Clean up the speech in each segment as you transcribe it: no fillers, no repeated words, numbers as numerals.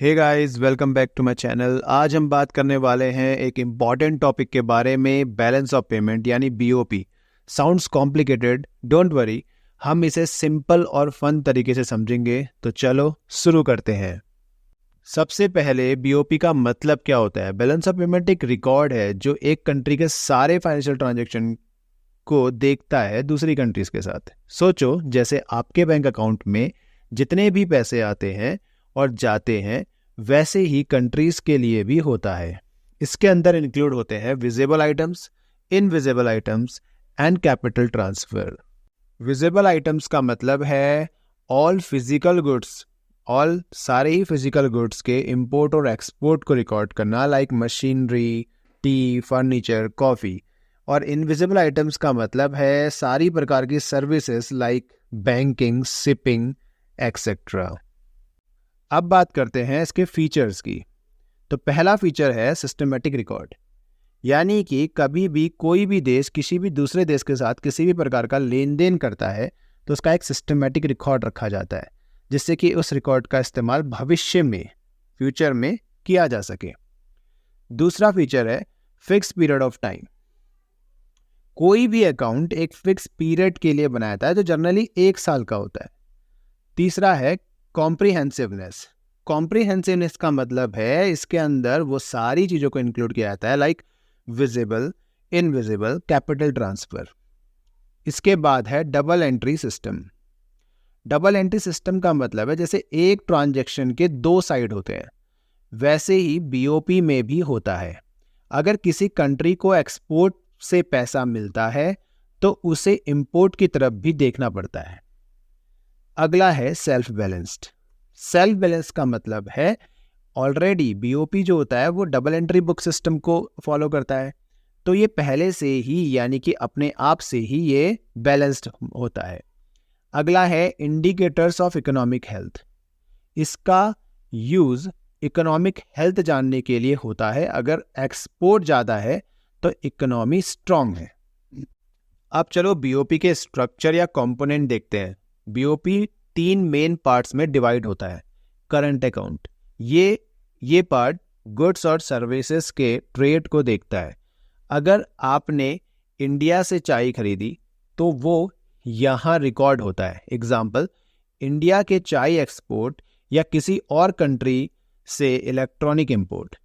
Hey guys, welcome back to my channel. आज हम बात करने वाले हैं एक इम्पॉर्टेंट टॉपिक के बारे में, बैलेंस ऑफ पेमेंट यानी BOP. Sounds complicated, don't worry, हम इसे सिंपल और फन तरीके से समझेंगे। तो चलो शुरू करते हैं। सबसे पहले बीओपी का मतलब क्या होता है? बैलेंस ऑफ पेमेंट एक रिकॉर्ड है जो एक कंट्री के सारे फाइनेंशियल ट्रांजैक्शन को देखता है दूसरी कंट्रीज के साथ। सोचो, जैसे आपके बैंक अकाउंट में जितने भी पैसे आते हैं और जाते हैं, वैसे ही कंट्रीज के लिए भी होता है। इसके अंदर इंक्लूड होते हैं visible items, invisible items and capital transfer. Visible items का मतलब है ऑल फिजिकल गुड्स, ऑल सारे ही फिजिकल गुड्स के इंपोर्ट और एक्सपोर्ट को रिकॉर्ड करना, like machinery, T, furniture, coffee. और इनविजिबल आइटम्स का मतलब है सारी प्रकार की services like banking, shipping etcetera. अब बात करते हैं इसके फीचर्स की। तो पहला फीचर है सिस्टमैटिक रिकॉर्ड, यानी कि कभी भी कोई भी देश किसी भी दूसरे देश के साथ किसी भी प्रकार का लेन देन करता है तो उसका एक सिस्टमैटिक रिकॉर्ड रखा जाता है, जिससे कि उस रिकॉर्ड का इस्तेमाल भविष्य में, फ्यूचर में किया जा सके। दूसरा फीचर है फिक्स पीरियड ऑफ टाइम। कोई भी अकाउंट एक फिक्स पीरियड के लिए बनाया जाता है जो जनरली 1 साल का होता है। तीसरा है कॉम्प्रिहेंसिवनेस। कॉम्प्रिहेंसिवनेस का मतलब है इसके अंदर वो सारी चीजों को इंक्लूड किया जाता है, like visible, invisible, capital transfer. इसके बाद है double entry system. Double entry system का मतलब है जैसे एक ट्रांजैक्शन के 2 साइड होते हैं, वैसे ही बीओपी में भी होता है। अगर किसी कंट्री को एक्सपोर्ट से पैसा मिलता है तो उसे इंपोर्ट की तरफ भी देखना पड़ता है। अगला है सेल्फ बैलेंस्ड। सेल्फ बैलेंस का मतलब है ऑलरेडी बीओपी जो होता है वो डबल एंट्री बुक सिस्टम को फॉलो करता है, तो ये पहले से ही, यानी कि अपने आप से ही ये बैलेंस्ड होता है। अगला है इंडिकेटर्स ऑफ इकोनॉमिक हेल्थ। इसका यूज इकोनॉमिक हेल्थ जानने के लिए होता है। अगर एक्सपोर्ट ज़्यादा है तो इकोनॉमी स्ट्रांग है। अब चलो बीओपी के स्ट्रक्चर या कंपोनेंट देखते हैं। बीओपी 3 मेन पार्ट्स में डिवाइड होता है। करंट अकाउंट, ये पार्ट गुड्स और सर्विसेज के ट्रेड को देखता है। अगर आपने इंडिया से चाय खरीदी तो वो यहाँ रिकॉर्ड होता है। एग्जाम्पल, इंडिया के चाय एक्सपोर्ट या किसी और कंट्री से इलेक्ट्रॉनिक इंपोर्ट।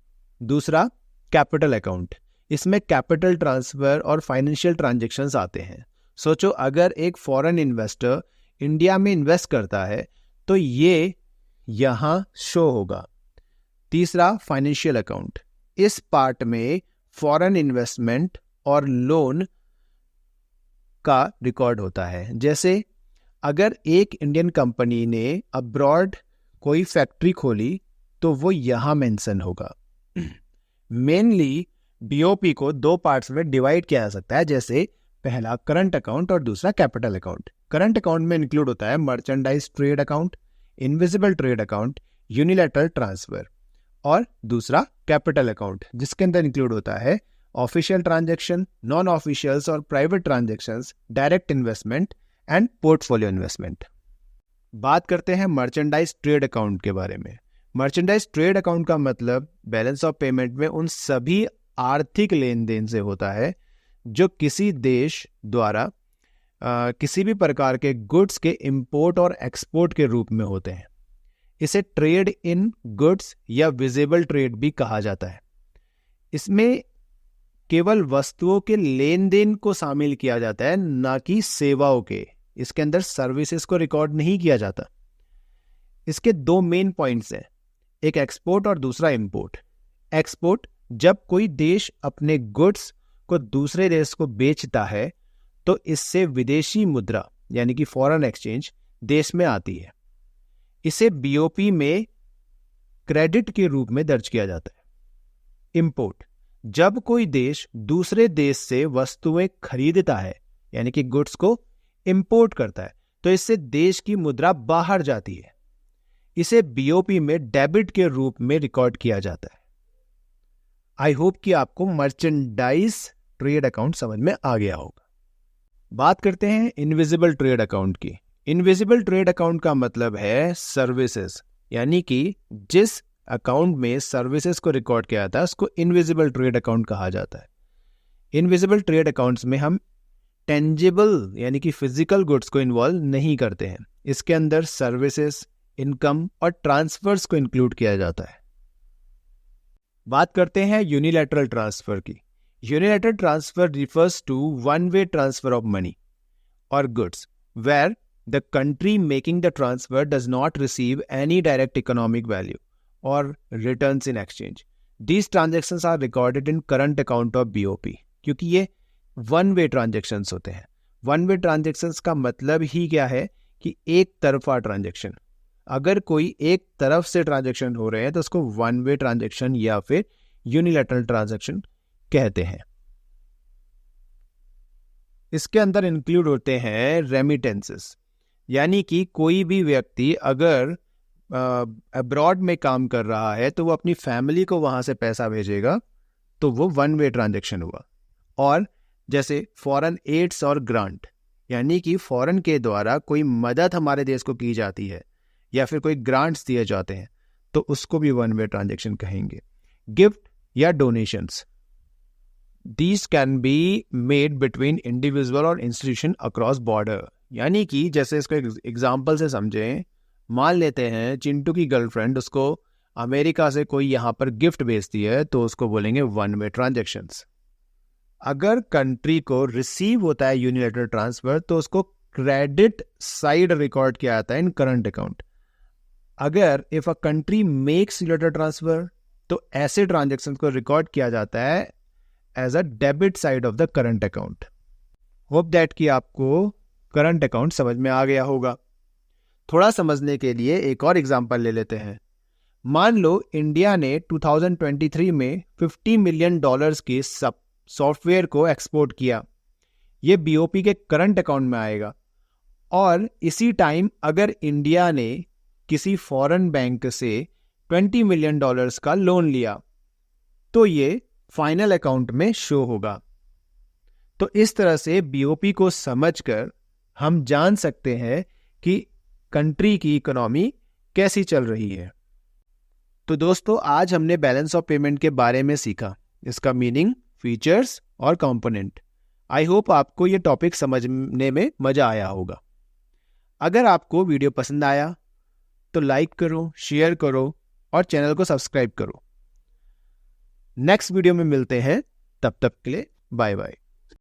दूसरा कैपिटल अकाउंट, इसमें कैपिटल ट्रांसफर और फाइनेंशियल ट्रांजैक्शंस आते हैं। सोचो, अगर एक फॉरेन इन्वेस्टर इंडिया में इन्वेस्ट करता है तो ये यहां शो होगा। तीसरा फाइनेंशियल अकाउंट, इस पार्ट में फॉरेन इन्वेस्टमेंट और लोन का रिकॉर्ड होता है। जैसे अगर एक इंडियन कंपनी ने अब्रॉड कोई फैक्ट्री खोली तो वो यहां मेंशन होगा। मेनली बीओपी को 2 पार्ट्स में डिवाइड किया जा सकता है, जैसे पहला करंट अकाउंट और दूसरा कैपिटल अकाउंट। करंट अकाउंट में इंक्लूड होता है merchandise trade account, invisible trade account, unilateral transfer. और दूसरा कैपिटल अकाउंट, जिसके अंदर इंक्लूड होता है ऑफिशियल ट्रांजैक्शन, नॉन ऑफिशियल्स और private transactions, direct investment and portfolio investment. बात करते हैं मर्चेंडाइज ट्रेड अकाउंट के बारे में। मर्चेंडाइज ट्रेड अकाउंट का मतलब बैलेंस ऑफ पेमेंट में उन सभी आर्थिक लेन देन से होता है जो किसी देश द्वारा किसी भी प्रकार के गुड्स के इंपोर्ट और एक्सपोर्ट के रूप में होते हैं। इसे ट्रेड इन गुड्स या विजिबल ट्रेड भी कहा जाता है। इसमें केवल वस्तुओं के लेन देन को शामिल किया जाता है, ना कि सेवाओं के। इसके अंदर सर्विसेज को रिकॉर्ड नहीं किया जाता। इसके 2 मेन पॉइंट्स हैं, एक एक्सपोर्ट और दूसरा इंपोर्ट। एक्सपोर्ट, जब कोई देश अपने गुड्स को दूसरे देश को बेचता है तो इससे विदेशी मुद्रा यानी कि फॉरेन एक्सचेंज देश में आती है। इसे बीओपी में क्रेडिट के रूप में दर्ज किया जाता है। इंपोर्ट, जब कोई देश दूसरे देश से वस्तुएं खरीदता है यानी कि गुड्स को इंपोर्ट करता है तो इससे देश की मुद्रा बाहर जाती है। इसे बीओपी में डेबिट के रूप में रिकॉर्ड किया जाता है। आई होप कि आपको मर्चेंडाइज ट्रेड अकाउंट समझ में आ गया होगा। बात करते हैं इनविजिबल ट्रेड अकाउंट की। इनविजिबल ट्रेड अकाउंट का मतलब है सर्विसेज, यानी कि जिस अकाउंट में सर्विसेज को रिकॉर्ड किया जाता है उसको इनविजिबल ट्रेड अकाउंट कहा जाता है। इनविजिबल ट्रेड अकाउंट्स में हम टेंजिबल यानी कि फिजिकल गुड्स को इन्वॉल्व नहीं करते हैं। इसके अंदर सर्विसेज, इनकम और ट्रांसफर्स को इंक्लूड किया जाता है। बात करते हैं यूनिलैटरल ट्रांसफर की। Unilateral transfer refers to one way transfer of money और goods where the country making the transfer does not receive any direct economic value और returns in exchange. These transactions are recorded in current account of BOP, क्योंकि ये one way transactions होते हैं। One way transactions का मतलब ही क्या है कि एक तरफा ट्रांजेक्शन। अगर कोई एक तरफ से ट्रांजेक्शन हो रहे हैं तो उसको वन वे ट्रांजेक्शन या फिर यूनिलैटरल ट्रांजेक्शन कहते हैं। इसके अंदर इंक्लूड होते हैं रेमिटेंसेस, यानी कि कोई भी व्यक्ति अगर अब्रॉड में काम कर रहा है तो वो अपनी फैमिली को वहां से पैसा भेजेगा, तो वो वन वे ट्रांजेक्शन हुआ। और जैसे फॉरेन एड्स और ग्रांट, यानी कि फॉरेन के द्वारा कोई मदद हमारे देश को की जाती है या फिर कोई ग्रांट्स दिए जाते हैं तो उसको भी वन वे ट्रांजेक्शन कहेंगे। गिफ्ट या donations, these can be made between individual और इंस्टीट्यूशन अक्रॉस बॉर्डर, यानी कि जैसे इसको एग्जाम्पल से समझें, मान लेते हैं चिंटू की गर्लफ्रेंड उसको अमेरिका से कोई यहाँ पर गिफ्ट भेजती है तो उसको बोलेंगे वन वे ट्रांजेक्शंस। अगर कंट्री को रिसीव होता है यूनिलैटरल ट्रांसफर तो उसको क्रेडिट साइड रिकॉर्ड किया जाता है इन करंट अकाउंट। अगर if a country makes unilateral transfer तो ऐसे ट्रांजेक्शन को रिकॉर्ड किया जाता है as a debit side of the current account. Hope that कि आपको करंट अकाउंट समझ में आ गया होगा। थोड़ा समझने के लिए एक और एग्जांपल ले लेते हैं। मान लो इंडिया ने 2023 में $50 मिलियन के सॉफ्टवेयर को एक्सपोर्ट किया। ये बीओपी के करंट अकाउंट में आएगा। और इसी टाइम अगर इंडिया ने किसी फॉरेन बैंक से $20 मिलियन का लोन लिया तो ये फाइनल अकाउंट में शो होगा। तो इस तरह से बीओपी को समझकर हम जान सकते हैं कि कंट्री की इकोनॉमी कैसी चल रही है। तो दोस्तों, आज हमने बैलेंस ऑफ पेमेंट के बारे में सीखा, इसका मीनिंग, फीचर्स और कंपोनेंट। आई होप आपको ये टॉपिक समझने में मजा आया होगा। अगर आपको वीडियो पसंद आया तो लाइक करो, शेयर करो और चैनल को सब्सक्राइब करो। नेक्स्ट वीडियो में मिलते हैं, तब तक के लिए बाय बाय।